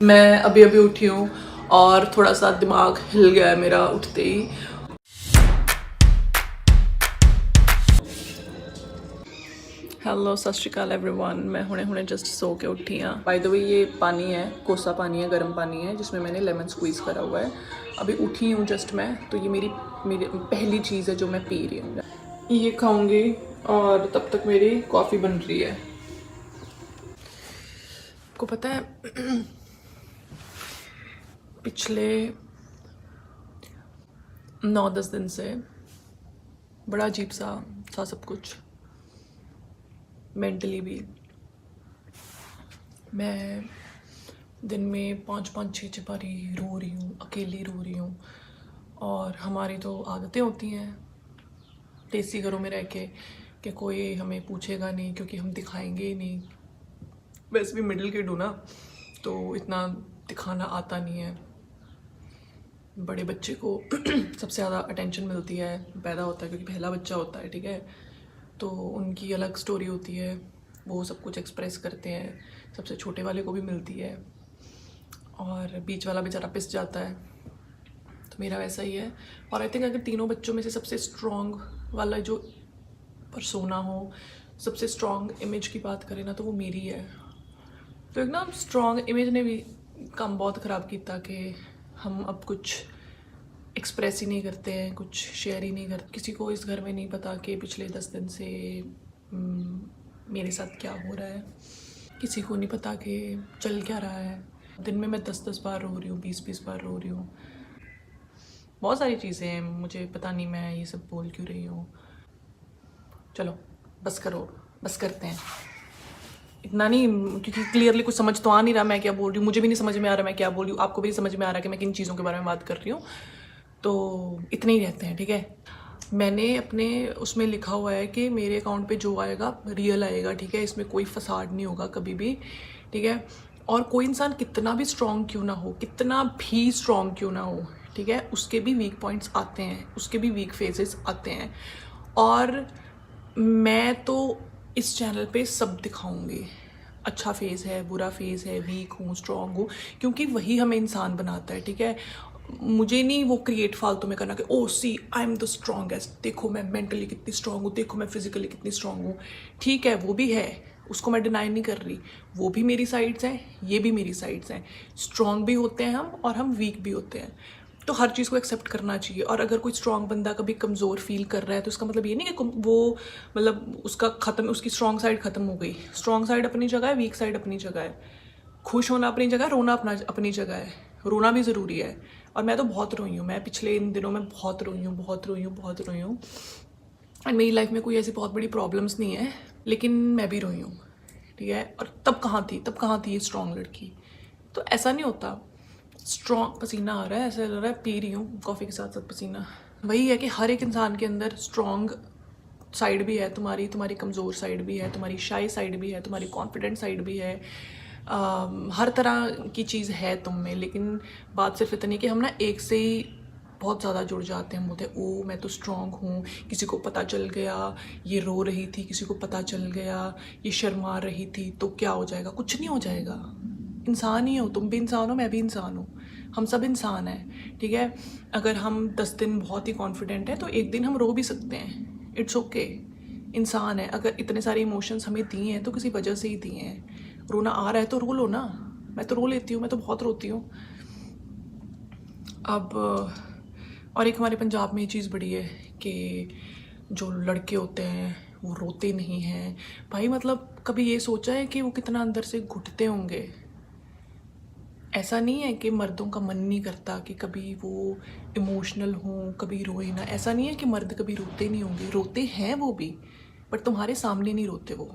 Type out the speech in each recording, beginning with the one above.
मैं अभी अभी उठी हूँ और थोड़ा सा दिमाग हिल गया है मेरा उठते ही। हेलो सत श्री अकाल एवरीवन, मैं हुणे जस्ट सो के उठी हाँ। बाय द वे ये पानी है, कोसा पानी है, गर्म पानी है जिसमें मैंने लेमन स्क्वीज़ करा हुआ है। अभी उठी हूँ जस्ट मैं, तो ये मेरी पहली चीज़ है जो मैं पी रही हूँ। ये खाऊंगी और तब तक मेरी कॉफ़ी बन रही है। आपको पता है पिछले 9-10 दिन से बड़ा अजीब सा था सब कुछ, मेंटली भी। मैं दिन में 5-6 बारी रो रही हूँ, अकेली रो रही हूँ। और हमारी तो आदतें होती हैं देसी घरों में रह के कि कोई हमें पूछेगा नहीं क्योंकि हम दिखाएंगे ही नहीं। वैसे भी मिडिल किड हूँ ना, तो इतना दिखाना आता नहीं है। बड़े बच्चे को सबसे ज़्यादा अटेंशन मिलती है, पैदा होता है क्योंकि पहला बच्चा होता है, ठीक है। तो उनकी अलग स्टोरी होती है, वो सब कुछ एक्सप्रेस करते हैं, सबसे छोटे वाले को भी मिलती है और बीच वाला बेचारा पिस जाता है। तो मेरा वैसा ही है। और आई थिंक अगर तीनों बच्चों में से सबसे स्ट्रॉन्ग वाला जो परसोना हो, सबसे स्ट्रॉन्ग इमेज की बात करें ना, तो वो मेरी है। तो एक ना स्ट्रॉन्ग इमेज ने भी काम बहुत ख़राब किया कि हम अब कुछ एक्सप्रेस ही नहीं करते हैं, कुछ शेयर ही नहीं करते। किसी को इस घर में नहीं पता कि पिछले 10 दिन से मेरे साथ क्या हो रहा है। किसी को नहीं पता कि चल क्या रहा है। दिन में मैं 10-10 बार रो रही हूँ, 20-20 बार रो रही हूँ। बहुत सारी चीज़ें हैं, मुझे पता नहीं मैं ये सब बोल क्यों रही हूँ। चलो बस करो, बस करते हैं। इतना नहीं, क्योंकि क्लियरली कुछ समझ तो आ नहीं रहा मैं क्या बोल रही हूँ। मुझे भी नहीं समझ में आ रहा मैं क्या बोल रही हूँ, आपको भी समझ में आ रहा है कि मैं किन चीज़ों के बारे में बात कर रही हूँ। तो इतने ही रहते हैं, ठीक है। मैंने अपने उसमें लिखा हुआ है कि मेरे अकाउंट पे जो आएगा रियल आएगा, ठीक है। इसमें कोई फसाड नहीं होगा कभी भी, ठीक है। और कोई इंसान कितना भी स्ट्रॉन्ग क्यों ना हो, कितना भी स्ट्रॉन्ग क्यों ना हो, ठीक है, उसके भी वीक पॉइंट्स आते हैं, उसके भी वीक फेजेस आते हैं। और मैं तो इस चैनल पे सब दिखाऊंगी। अच्छा फेज़ है, बुरा फेज़ है, वीक हूँ, स्ट्रॉन्ग हूँ, क्योंकि वही हमें इंसान बनाता है, ठीक है। मुझे नहीं वो क्रिएट फालतू में करना कि ओ सी आई एम द स्ट्रॉन्गेस्ट, देखो मैं मेंटली कितनी स्ट्रॉन्ग हूँ, देखो मैं फिजिकली कितनी स्ट्रॉन्ग हूँ। ठीक है, वो भी है, उसको मैं डिनाई नहीं कर रही। वो भी मेरी साइड्स हैं, ये भी मेरी साइड्स हैं। स्ट्रॉन्ग भी होते हैं हम और हम वीक भी होते हैं। तो हर चीज़ को एक्सेप्ट करना चाहिए। और अगर कोई स्ट्रॉन्ग बंदा कभी कमज़ोर फील कर रहा है तो इसका मतलब ये नहीं कि वो मतलब उसका ख़त्म, उसकी स्ट्रॉन्ग साइड ख़त्म हो गई। स्ट्रॉन्ग साइड अपनी जगह है, वीक साइड अपनी जगह है। खुश होना अपनी जगह, रोना अपनी जगह है। रोना भी ज़रूरी है। और मैं तो बहुत रोई हूँ, मैं पिछले इन दिनों में बहुत रोई हूँ, बहुत रोई हूँ, बहुत रोई हूँ। एंड मेरी लाइफ में कोई ऐसी बहुत बड़ी प्रॉब्लम्स नहीं है, लेकिन मैं भी रोई हूँ, ठीक है। और तब कहाँ थी ये स्ट्रॉन्ग लड़की। तो ऐसा नहीं होता। स्ट्रॉन्ग, पसीना आ रहा है, ऐसा लग रहा है पी रही हूँ कॉफ़ी के साथ साथ पसीना। वही है कि हर एक इंसान के अंदर स्ट्रॉन्ग साइड भी है, तुम्हारी कमज़ोर साइड भी है, तुम्हारी शाई साइड भी है, तुम्हारी कॉन्फिडेंट साइड भी है। हर तरह की चीज़ है तुम में। लेकिन बात सिर्फ इतनी कि हम ना एक से ही बहुत ज़्यादा जुड़ जाते हैं। हम बोलते हैं ओ मैं तो स्ट्रॉन्ग हूँ, किसी को पता चल गया ये रो रही थी, किसी को पता चल गया ये शर्मा रही थी तो क्या हो जाएगा। कुछ नहीं हो जाएगा। इंसान ही हो, तुम भी इंसान हो, मैं भी इंसान हूँ, हम सब इंसान हैं, ठीक है। अगर हम 10 दिन बहुत ही कॉन्फिडेंट हैं तो एक दिन हम रो भी सकते हैं, इट्स ओके। इंसान है। अगर इतने सारे इमोशंस हमें दिए हैं तो किसी वजह से ही दिए हैं। रोना आ रहा है तो रो लो ना। मैं तो रो लेती हूँ, मैं तो बहुत रोती हूँ। अब और एक हमारे पंजाब में ये चीज़ बड़ी है कि जो लड़के होते हैं वो रोते नहीं हैं। भाई मतलब कभी ये सोचा है कि वो कितना अंदर से घुटते होंगे। ऐसा नहीं है कि मर्दों का मन नहीं करता कि कभी वो इमोशनल हों, कभी रोए ना। ऐसा नहीं है कि मर्द कभी रोते नहीं होंगे, रोते हैं वो भी, बट तुम्हारे सामने नहीं रोते वो।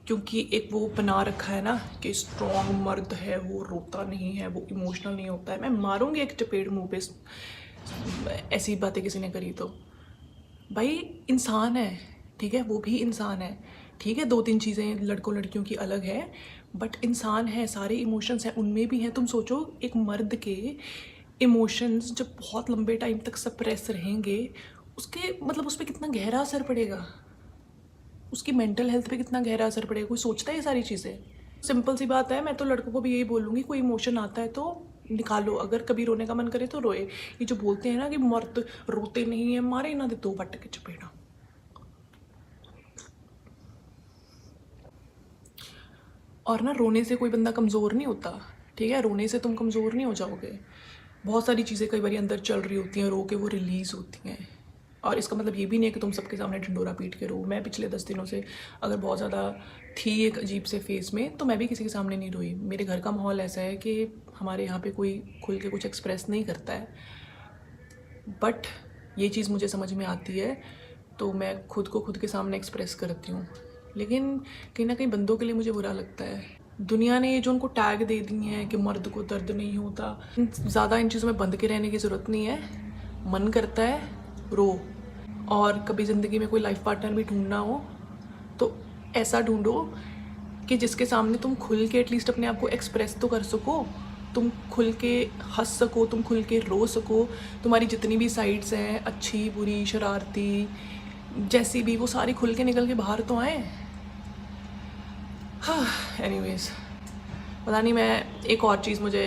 क्योंकि एक वो बना रखा है ना कि स्ट्रॉन्ग मर्द है वो रोता नहीं है, वो इमोशनल नहीं होता है। मैं मारूंगी एक चपेट मुंह पे ऐसी बातें किसी ने करी तो। भाई इंसान है, ठीक है, वो भी इंसान है, ठीक है। 2-3 चीज़ें लड़कों लड़कियों की अलग है, बट इंसान है, सारे इमोशंस हैं, उनमें भी हैं। तुम सोचो एक मर्द के इमोशंस जब बहुत लंबे टाइम तक सप्रेस रहेंगे, उसके मतलब उस पर कितना गहरा असर पड़ेगा, उसकी मेंटल हेल्थ पे कितना गहरा असर पड़ेगा। कोई सोचता है ये सारी चीज़ें। सिंपल सी बात है, मैं तो लड़कों को भी यही बोलूँगी, कोई इमोशन आता है तो निकालो, अगर कभी रोने का मन करे तो रोए। ये जो बोलते हैं ना कि मर्द रोते नहीं है, मारे ना दे 2 बट्टे के चपेड़ा। और ना रोने से कोई बंदा कमज़ोर नहीं होता, ठीक है, रोने से तुम कमज़ोर नहीं हो जाओगे। बहुत सारी चीज़ें कई बार अंदर चल रही होती हैं, रो के वो रिलीज़ होती हैं। और इसका मतलब ये भी नहीं है कि तुम सबके सामने ढिंडोरा पीट के रो। मैं पिछले 10 दिनों से अगर बहुत ज़्यादा थी एक अजीब से फेस में, तो मैं भी किसी के सामने नहीं रोई। मेरे घर का माहौल ऐसा है कि हमारे यहाँ पे कोई खुल के कुछ एक्सप्रेस नहीं करता है, बट ये चीज़ मुझे समझ में आती है, तो मैं खुद को खुद के सामने एक्सप्रेस करती हूँ। लेकिन कहीं ना कहीं बंदों के लिए मुझे बुरा लगता है। दुनिया ने ये जो उनको टैग दे दी है कि मर्द को दर्द नहीं होता, ज़्यादा इन चीज़ों में बंद के रहने की ज़रूरत नहीं है। मन करता है रो। और कभी ज़िंदगी में कोई लाइफ पार्टनर भी ढूंढना हो तो ऐसा ढूंढो कि जिसके सामने तुम खुल के एटलीस्ट अपने आप को एक्सप्रेस तो कर सको, तुम खुल के हंस सको, तुम खुल के रो सको। तुम्हारी जितनी भी साइड्स हैं, अच्छी बुरी शरारती जैसी भी, वो सारी खुल के निकल के बाहर तो आए। हाँ, एनीवेज, पता नहीं, मैं एक और चीज़ मुझे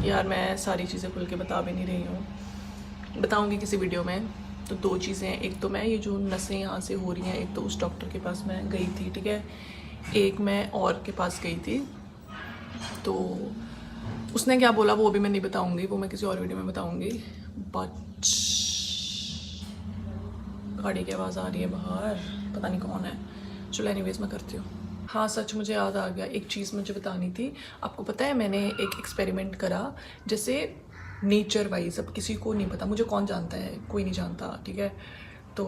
यार मैं सारी चीज़ें खुल के बता भी नहीं रही हूँ, बताऊँगी किसी वीडियो में। तो 2 चीज़ें हैं, एक तो मैं ये जो नसें यहाँ से हो रही हैं, एक तो उस डॉक्टर के पास मैं गई थी, ठीक है, एक मैं और के पास गई थी, तो उसने क्या बोला वो भी मैं नहीं बताऊँगी, वो मैं किसी और वीडियो में बताऊँगी। बट गाड़ी की आवाज़ आ रही है बाहर, पता नहीं कौन है। चलो एनीवेज मैं करती हूँ। हाँ सच, मुझे याद आ गया, एक चीज़ मुझे बतानी थी। आपको पता है मैंने एक एक्सपेरिमेंट करा, जैसे नेचर वाइज, अब किसी को नहीं पता, मुझे कौन जानता है, कोई नहीं जानता, ठीक है। तो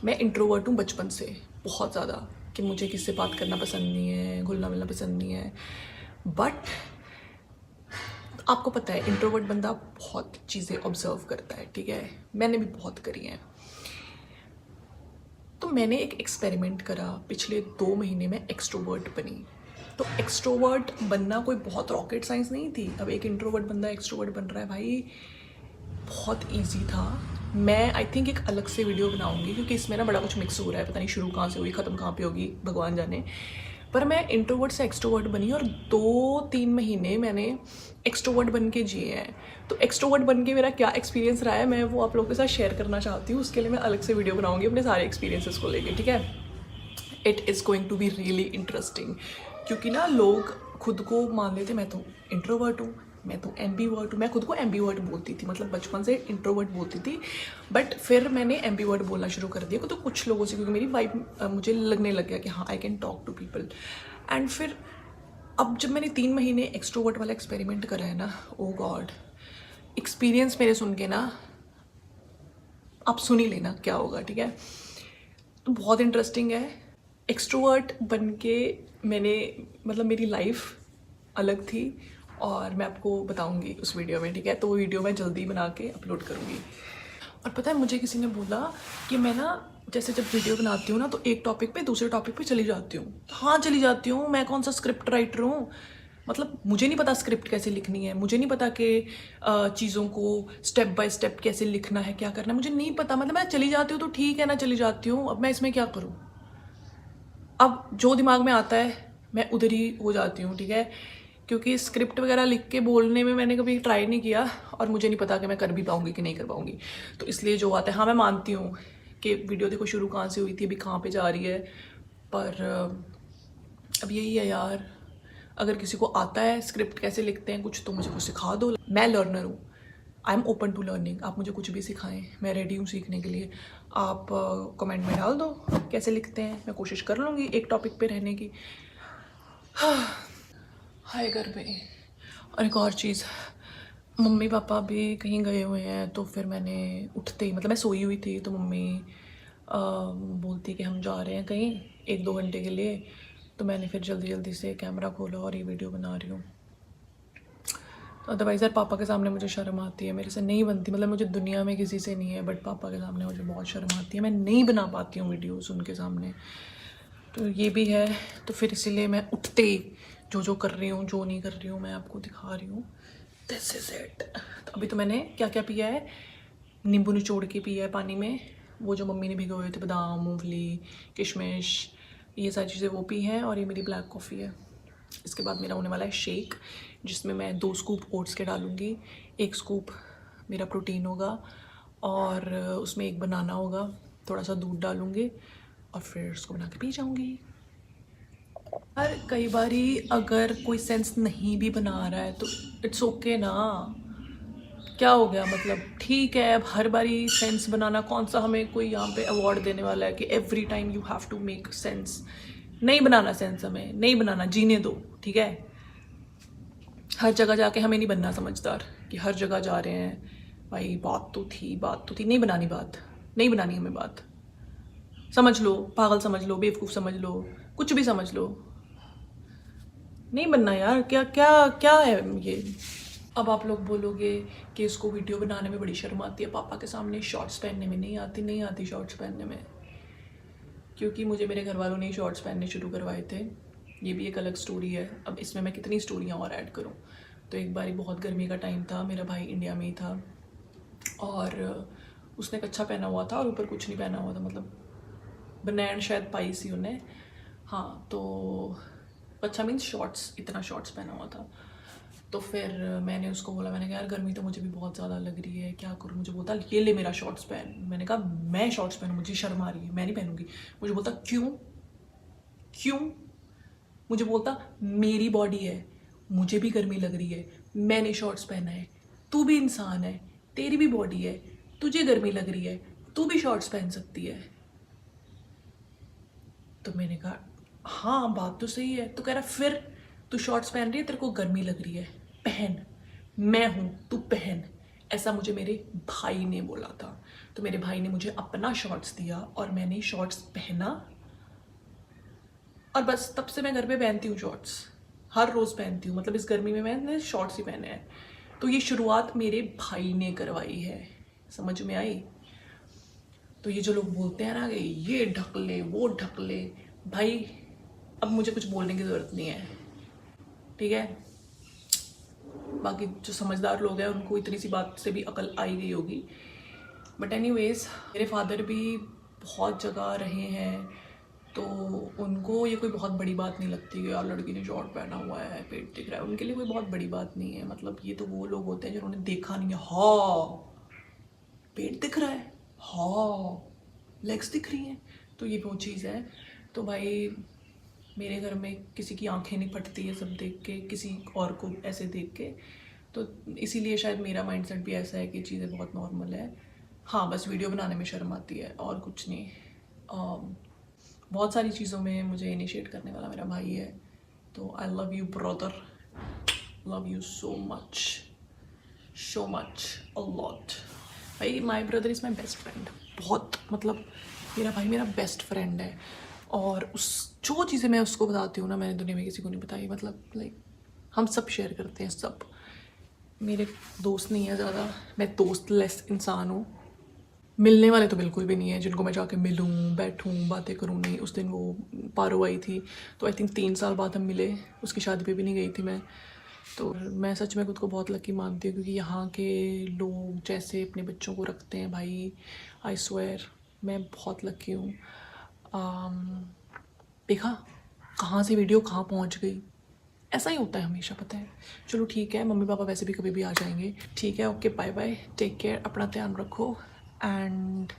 मैं इंट्रोवर्ट हूँ बचपन से बहुत ज़्यादा, कि मुझे किससे बात करना पसंद नहीं है, घुलना मिलना पसंद नहीं है। बट आपको पता है इंट्रोवर्ट बंदा बहुत चीज़ें ऑब्जर्व करता है, ठीक है, मैंने भी बहुत करी हैं। तो मैंने एक एक्सपेरिमेंट करा, पिछले 2 महीने में एक्सट्रोवर्ट बनी। तो एक्सट्रोवर्ट बनना कोई बहुत रॉकेट साइंस नहीं थी। अब एक इंट्रोवर्ट बंदा एक्सट्रोवर्ट बन रहा है भाई, बहुत इजी था। मैं आई थिंक एक अलग से वीडियो बनाऊंगी, क्योंकि इसमें ना बड़ा कुछ मिक्स हो रहा है, पता नहीं शुरू कहाँ से हुई ख़त्म कहाँ पे होगी, भगवान जाने। पर मैं इंट्रोवर्ट से एक्सट्रोवर्ट बनी और 2-3 महीने मैंने एक्सट्रोवर्ट बन के जिए हैं। तो एक्सट्रोवर्ट बन के मेरा क्या एक्सपीरियंस रहा है, मैं वो आप लोगों के साथ शेयर करना चाहती हूँ। उसके लिए मैं अलग से वीडियो बनाऊंगी अपने सारे एक्सपीरियंसेस को लेके, ठीक है। It is going to be really interesting, क्योंकि ना लोग खुद को मान लेते मैं तो इंट्रोवर्ट हूँ, मैं तो एम्बीवर्ट हूँ। मैं खुद को एम्बीवर्ट बोलती थी, मतलब बचपन से इंट्रोवर्ट बोलती थी, बट फिर मैंने एम्बीवर्ट बोलना शुरू कर दिया तो कुछ लोगों से, क्योंकि मेरी वाइब मुझे लगने लग गया कि हाँ I can talk to people. And फिर अब जब मैंने 3 महीने एक्सट्रोवर्ट वाला एक्सपेरिमेंट करा है ना, ओ गॉड, एक्सपीरियंस मेरे सुन के ना आप सुन ही लेना क्या होगा, ठीक है। तो बहुत इंटरेस्टिंग है। एक्सट्रोवर्ट बन के मैंने, मतलब मेरी लाइफ अलग थी, और मैं आपको बताऊंगी उस वीडियो में, ठीक है। तो वो वीडियो मैं जल्दी बना के अपलोड करूँगी। और पता है मुझे किसी ने बोला कि मैं ना जैसे जब वीडियो बनाती हूँ ना, तो एक टॉपिक पे दूसरे टॉपिक पे चली जाती हूँ। हाँ चली जाती हूँ, मैं कौन सा स्क्रिप्ट राइटर हूँ, मतलब मुझे नहीं पता स्क्रिप्ट कैसे लिखनी है, मुझे नहीं पता कि चीज़ों को स्टेप बाय स्टेप कैसे लिखना है, क्या करना है, मुझे नहीं पता। मतलब मैं चली जाती हूँ तो ठीक है ना, चली जाती हूँ, अब मैं इसमें क्या करूँ। अब जो दिमाग में आता है मैं उधर ही हो जाती हूँ, ठीक है। क्योंकि स्क्रिप्ट वगैरह लिख के बोलने में मैंने कभी ट्राई नहीं किया, और मुझे नहीं पता कि मैं कर भी पाऊँगी कि नहीं कर पाऊँगी। तो इसलिए जो आता है, हाँ मैं मानती हूँ कि वीडियो देखो शुरू कहाँ से हुई थी, अभी कहाँ पे जा रही है, पर अब यही है यार, अगर किसी को आता है स्क्रिप्ट कैसे लिखते हैं कुछ, तो मुझे कुछ सिखा दो। मैं लर्नर हूँ, I am open to learning. आप मुझे कुछ भी सिखाएं, मैं रेडी हूँ सीखने के लिए। आप कमेंट में डाल दो कैसे लिखते हैं, मैं कोशिश कर लूँगी एक टॉपिक पे रहने की। हाय घर पे। और एक और चीज़, मम्मी पापा भी कहीं गए हुए हैं, तो फिर मैंने उठते ही, मतलब मैं सोई हुई थी, तो मम्मी बोलती कि हम जा रहे हैं कहीं 1-2 घंटे के लिए, तो मैंने फिर जल्दी जल्दी से कैमरा खोला और ये वीडियो बना रही हूँ। अदरवाइज़ यार पापा के सामने मुझे शर्म आती है, मेरे से नहीं बनती, मतलब मुझे दुनिया में किसी से नहीं है, बट पापा के सामने मुझे बहुत शर्म आती है, मैं नहीं बना पाती हूँ वीडियोस उनके सामने। तो ये भी है, तो फिर इसीलिए मैं उठते ही जो जो कर रही हूँ, जो नहीं कर रही हूँ, मैं आपको दिखा रही हूँ। This is it. तो अभी तो मैंने क्या क्या पिया है, नींबू निचोड़ के पिया है पानी में, वो जो मम्मी ने भिगोए थे बादाम, मूंगफली, किशमिश, ये सारी चीज़ें वो पी हैं और ये मेरी ब्लैक कॉफ़ी है। इसके बाद मेरा होने वाला है शेक, जिसमें मैं 2 स्कूप ओट्स के डालूँगी, 1 स्कूप मेरा प्रोटीन होगा और उसमें 1 बनाना होगा, थोड़ा सा दूध डालूँगी और फिर उसको बना के पी जाऊँगी। और कई बारी अगर कोई सेंस नहीं भी बना रहा है तो इट्स ओके ना, क्या हो गया, मतलब ठीक है। अब हर बारी सेंस बनाना, कौन सा हमें कोई यहाँ पे अवार्ड देने वाला है कि every time you have to make sense. नहीं बनाना सेंस, हमें नहीं बनाना, जीने दो, ठीक है। हर जगह जाके हमें नहीं बनना समझदार कि हर जगह जा रहे हैं भाई बात तो थी, नहीं बनानी बात, नहीं बनानी हमें बात। समझ लो, पागल समझ लो, बेवकूफ़ समझ लो, कुछ भी समझ लो, नहीं बनना यार। क्या क्या क्या है ये। अब आप लोग बोलोगे कि इसको वीडियो बनाने में बड़ी शर्म आती है, पापा के सामने शॉर्ट्स पहनने में। नहीं आती शॉर्ट्स पहनने में, क्योंकि मुझे मेरे घर वालों ने ही शॉर्ट्स पहनने शुरू करवाए थे। ये भी एक अलग स्टोरी है। अब इसमें मैं कितनी स्टोरियाँ और ऐड करूँ। तो एक बारी बहुत गर्मी का टाइम था, मेरा भाई इंडिया में ही था और उसने कच्छा पहना हुआ था और ऊपर कुछ नहीं पहना हुआ था, मतलब बनैन शायद पाई सी उन्हें। हाँ, तो कच्छा मीन्स शॉर्ट्स, इतना शॉर्ट्स पहना हुआ था। तो फिर मैंने उसको बोला, मैंने कहा यार गर्मी तो मुझे भी बहुत ज़्यादा लग रही है, क्या करूँ। मुझे बोलता ये ले मेरा शॉर्ट्स पहन। मैंने कहा मैं शॉर्ट्स पहनूँ, मुझे शर्म आ रही है, मैं नहीं पहनूंगी। मुझे बोलता क्यों। मुझे बोलता मेरी बॉडी है, मुझे भी गर्मी लग रही है, मैंने शॉर्ट्स पहना है, तू भी इंसान है, तेरी भी बॉडी है, तुझे गर्मी लग रही है, तू भी शॉर्ट्स पहन सकती है। तो मैंने कहा हाँ बात तो सही है। तो कह रहा फिर तू शॉर्ट्स पहन रही है, तेरे को गर्मी लग रही है, पहन, मैं हूँ, तू पहन। ऐसा मुझे मेरे भाई ने बोला था। तो मेरे भाई ने मुझे अपना शॉर्ट्स दिया और मैंने शॉर्ट्स पहना और बस तब से मैं घर पे पहनती हूँ शॉर्ट्स, हर रोज़ पहनती हूँ। मतलब इस गर्मी में मैंने शॉर्ट्स ही पहने हैं। तो ये शुरुआत मेरे भाई ने करवाई है, समझ में आई। तो ये जो लोग बोलते हैं ना कि ये ढक ले वो ढक ले, भाई अब मुझे कुछ बोलने की ज़रूरत नहीं है, ठीक है। बाकी जो समझदार लोग हैं उनको इतनी सी बात से भी अकल आई गई होगी। बट एनीवेज, मेरे फादर भी बहुत जगह रहे हैं तो उनको ये कोई बहुत बड़ी बात नहीं लगती कि यार लड़की ने शॉर्ट पहना हुआ है, पेट दिख रहा है। उनके लिए कोई बहुत बड़ी बात नहीं है। मतलब ये तो वो लोग होते हैं जिन्होंने देखा नहीं है। हाँ पेट दिख रहा है, हाँ लेग्स दिख रही हैं, तो ये वो चीज़ है। तो भाई मेरे घर में किसी की आंखें नहीं फटती है सब देख के, किसी और को ऐसे देख के। तो इसीलिए शायद मेरा माइंडसेट भी ऐसा है कि चीज़ें बहुत नॉर्मल है। हाँ बस वीडियो बनाने में शर्म आती है और कुछ नहीं। बहुत सारी चीज़ों में मुझे इनिशिएट करने वाला मेरा भाई है। तो I love you brother, love you so much a lot. भाई my brother is my best friend. बहुत मतलब मेरा भाई मेरा बेस्ट फ्रेंड है और उस जो चीज़ें मैं उसको बताती हूँ ना, मैंने दुनिया में किसी को नहीं बताई। मतलब लाइक हम सब शेयर करते हैं सब। मेरे दोस्त नहीं है ज़्यादा, मैं दोस्त लेस इंसान हूँ। मिलने वाले तो बिल्कुल भी नहीं है जिनको मैं जाके मिलूँ, बैठूँ, बातें करूँ, नहीं। उस दिन वो पारो आई थी तो आई थिंक 3 साल बाद हम मिले, उसकी शादी पे भी नहीं गई थी मैं। तो मैं सच में खुद को बहुत लकी मानती हूँ क्योंकि यहाँ के लोग जैसे अपने बच्चों को रखते हैं भाई, आई स्वेयर मैं बहुत लकी हूँ। देखा कहाँ से वीडियो कहाँ पहुँच गई, ऐसा ही होता है हमेशा, पता है। चलो ठीक है, मम्मी पापा वैसे भी कभी भी आ जाएंगे, ठीक है। Okay bye bye, take care, अपना ध्यान रखो एंड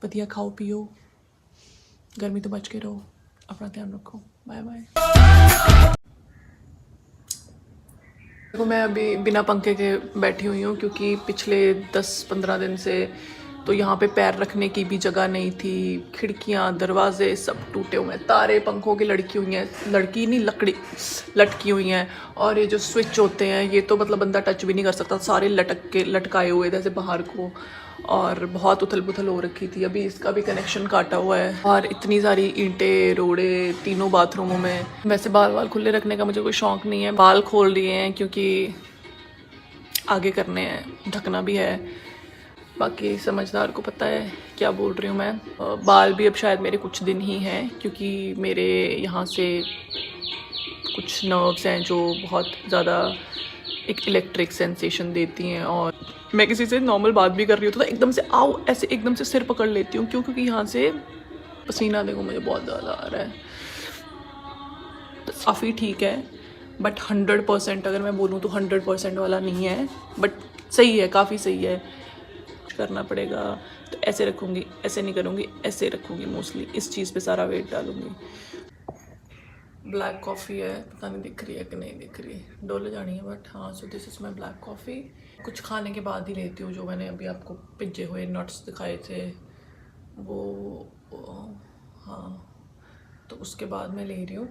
बढ़िया खाओ पियो, गर्मी तो बच के रहो, अपना ध्यान रखो, बाय बाय। देखो मैं अभी बिना पंखे के बैठी हुई हूँ क्योंकि पिछले 10-15 दिन से तो यहाँ पे पैर रखने की भी जगह नहीं थी। खिड़कियाँ दरवाजे सब टूटे हुए हैं, तारे पंखों की लटकी हुई हैं, लड़की नहीं लकड़ी लटकी हुई हैं। और ये जो स्विच होते हैं ये तो मतलब बंदा टच भी नहीं कर सकता, सारे लटकाए हुए जैसे बाहर को। और बहुत उथल पुथल हो रखी थी। अभी इसका भी कनेक्शन काटा हुआ है और इतनी सारी ईंटें रोड़े तीनों बाथरूमों में। वैसे बाल खुले रखने का मुझे कोई शौक नहीं है, बाल खोल लिए हैं क्योंकि आगे करने हैं, ढकना भी है। बाकी समझदार को पता है क्या बोल रही हूँ मैं। बाल भी अब शायद मेरे कुछ दिन ही हैं क्योंकि मेरे यहाँ से कुछ नर्व्स हैं जो बहुत ज़्यादा एक इलेक्ट्रिक सेंसेशन देती हैं। और मैं किसी से नॉर्मल बात भी कर रही होती तो एकदम से ऐसे एकदम से सिर पकड़ लेती हूँ। क्यों? क्योंकि यहाँ से पसीना देखो मुझे बहुत ज़्यादा आ रहा है। काफ़ी ठीक है, बट 100% अगर मैं बोलूँ तो 100% वाला नहीं है, बट सही है, काफ़ी सही है। करना पड़ेगा तो ऐसे रखूँगी, ऐसे नहीं करूँगी, ऐसे रखूँगी, मोस्टली इस चीज़ पे सारा वेट डालूँगी। ब्लैक कॉफ़ी है, पता नहीं दिख रही है कि नहीं दिख रही, डोले जानी है, बट हाँ। So this is my black coffee. कुछ खाने के बाद ही लेती हूँ, जो मैंने अभी आपको पिज्जे हुए नट्स दिखाए थे वो हाँ, तो उसके बाद मैं ले रही हूँ।